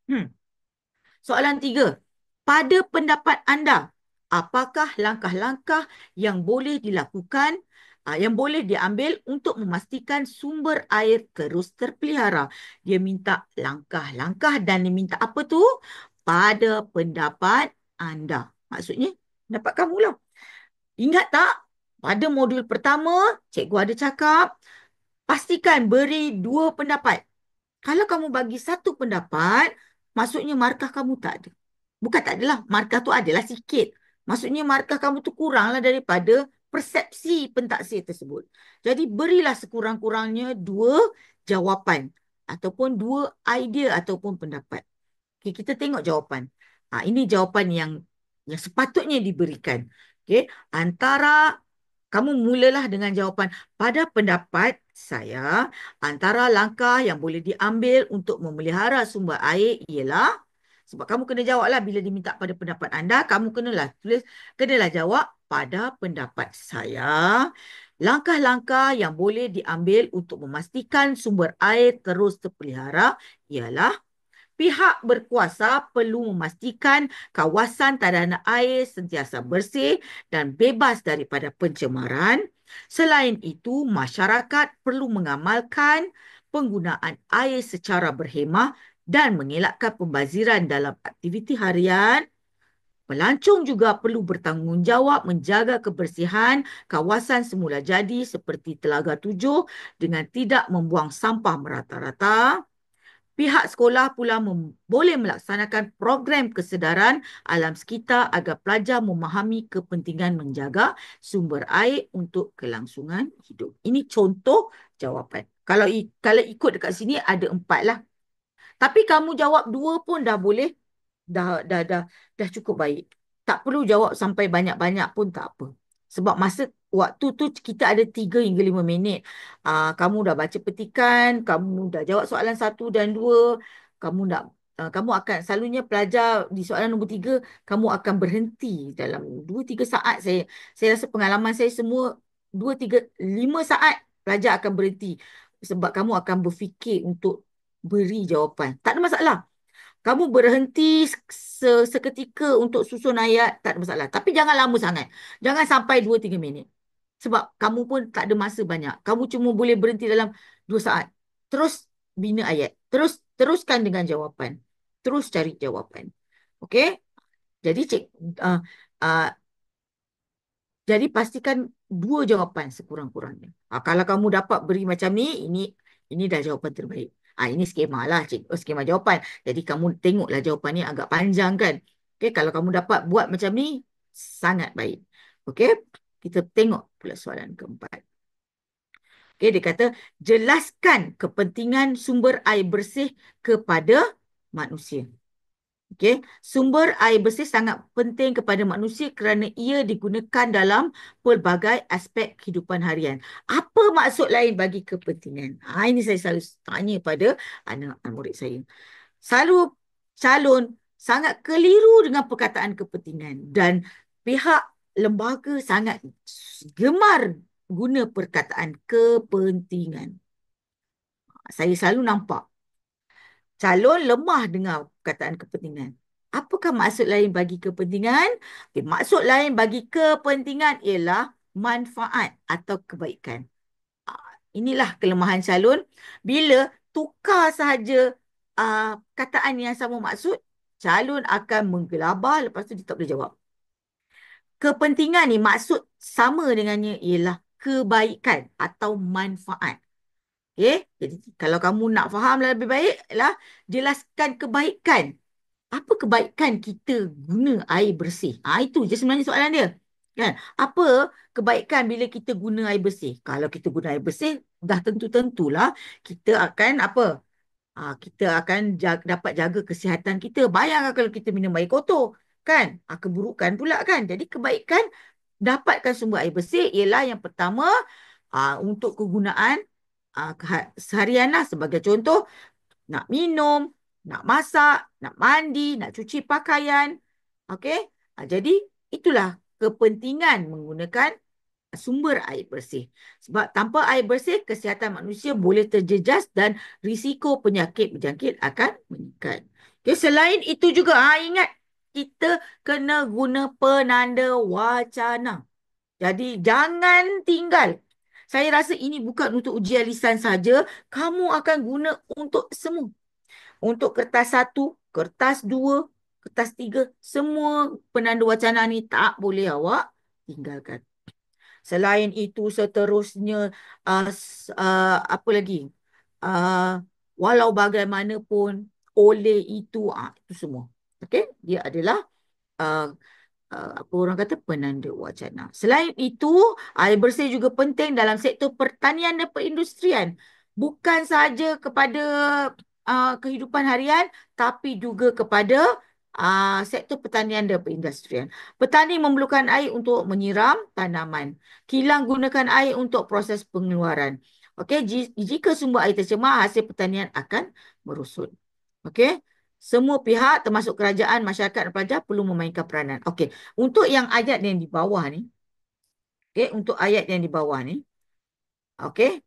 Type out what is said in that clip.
Hmm. Soalan 3. Pada pendapat anda, apakah langkah-langkah yang boleh dilakukan, yang boleh diambil untuk memastikan sumber air terus terpelihara? Dia minta langkah-langkah dan dia minta apa tu? Pada pendapat anda. Maksudnya, pendapat kamu lah. Ingat tak? Pada modul pertama, cikgu ada cakap, pastikan beri dua pendapat. Kalau kamu bagi satu pendapat, maksudnya markah kamu tak ada. Bukan tak adalah, markah tu adalah sikit. Maksudnya markah kamu tu kuranglah daripada persepsi pentaksir tersebut. Jadi berilah sekurang-kurangnya dua jawapan ataupun dua idea ataupun pendapat. Okay, kita tengok jawapan. Ini jawapan yang sepatutnya diberikan. Okay, antara kamu mulalah dengan jawapan pada pendapat saya, antara langkah yang boleh diambil untuk memelihara sumber air ialah, sebab kamu kena jawablah bila diminta pada pendapat anda, kamu kenalah jawab pada pendapat saya. Langkah-langkah yang boleh diambil untuk memastikan sumber air terus terpelihara ialah pihak berkuasa perlu memastikan kawasan tadanan air sentiasa bersih dan bebas daripada pencemaran. Selain itu, masyarakat perlu mengamalkan penggunaan air secara berhemah dan mengelakkan pembaziran dalam aktiviti harian. Pelancong juga perlu bertanggungjawab menjaga kebersihan kawasan semula jadi seperti Telaga 7 dengan tidak membuang sampah merata-rata. Pihak sekolah pula boleh melaksanakan program kesedaran alam sekitar agar pelajar memahami kepentingan menjaga sumber air untuk kelangsungan hidup. Ini contoh jawapan. Kalau ikut dekat sini ada 4 lah. Tapi kamu jawab 2 pun dah boleh. Dah cukup baik. Tak perlu jawab sampai banyak-banyak pun tak apa. Sebab masa waktu tu kita ada 3 hingga 5 minit. Kamu dah baca petikan, kamu dah jawab soalan 1 dan 2, kamu nak kamu akan selalunya pelajar di soalan nombor 3, kamu akan berhenti dalam 2-3 saat. Saya rasa pengalaman saya semua 2-3-5 saat pelajar akan berhenti sebab kamu akan berfikir untuk beri jawapan. Tak ada masalah. Kamu berhenti seketika untuk susun ayat, tak ada masalah. Tapi jangan lama sangat. Jangan sampai 2-3 minit. Sebab kamu pun tak ada masa banyak. Kamu cuma boleh berhenti dalam 2 saat. Terus bina ayat. Teruskan dengan jawapan. Terus cari jawapan. Okey? Jadi uh, uh, jadi pastikan 2 jawapan sekurang-kurangnya. Kalau kamu dapat beri macam ni, ini dah jawapan terbaik. Ini skema lah, skema jawapan. Jadi kamu tengoklah jawapan ni agak panjang kan. Okay, kalau kamu dapat buat macam ni, sangat baik. Okay, kita tengok pula soalan keempat. Okay, dia kata, jelaskan kepentingan sumber air bersih kepada manusia. Okey, sumber air bersih sangat penting kepada manusia kerana ia digunakan dalam pelbagai aspek kehidupan harian. Apa maksud lain bagi kepentingan? Ini saya selalu tanya pada anak murid saya. Selalu calon sangat keliru dengan perkataan kepentingan dan pihak lembaga sangat gemar guna perkataan kepentingan. Saya selalu nampak calon lemah dengar perkataan kepentingan. Apakah maksud lain bagi kepentingan? Okay, maksud lain bagi kepentingan ialah manfaat atau kebaikan. Inilah kelemahan calon. Bila tukar sahaja kataan yang sama maksud, calon akan menggelabah, lepas tu dia tak boleh jawab. Kepentingan ni maksud sama dengannya ialah kebaikan atau manfaat. Okay? Jadi kalau kamu nak faham lebih baik lah, jelaskan kebaikan. Apa kebaikan kita guna air bersih? Itu je sebenarnya soalan dia. Kan? Apa kebaikan bila kita guna air bersih? Kalau kita guna air bersih, dah tentu-tentulah kita akan apa? Kita akan dapat jaga kesihatan kita. Bayangkan kalau kita minum air kotor. Kan? Keburukan pula kan? Jadi kebaikan dapatkan sumber air bersih ialah yang pertama, untuk kegunaan seharian lah. Sebagai contoh, nak minum, nak masak, nak mandi, nak cuci pakaian. Okey? Jadi itulah kepentingan menggunakan sumber air bersih. Sebab tanpa air bersih, kesihatan manusia boleh terjejas dan risiko penyakit berjangkit akan meningkat. Okay, selain itu juga, ingat kita kena guna penanda wacana. Jadi jangan tinggal. Saya rasa ini bukan untuk ujian lisan saja. Kamu akan guna untuk semua. Untuk kertas satu, kertas dua, kertas tiga. Semua penanda wacana ni tak boleh awak tinggalkan. Selain itu seterusnya, apa lagi? Uh, Walau bagaimanapun, oleh itu, itu semua. Okey, dia adalah uh, apa orang kata penanda wacana. Selain itu, air bersih juga penting dalam sektor pertanian dan perindustrian. Bukan sahaja kepada kehidupan harian, tapi juga kepada sektor pertanian dan perindustrian. Petani memerlukan air untuk menyiram tanaman. Kilang gunakan air untuk proses pengeluaran. Okey, jika sumber air tercemar, hasil pertanian akan merosot. Okey. Semua pihak termasuk kerajaan, masyarakat dan pelajar perlu memainkan peranan. Okey, untuk yang ayat yang di bawah ni, okey, untuk ayat yang di bawah ni, okey,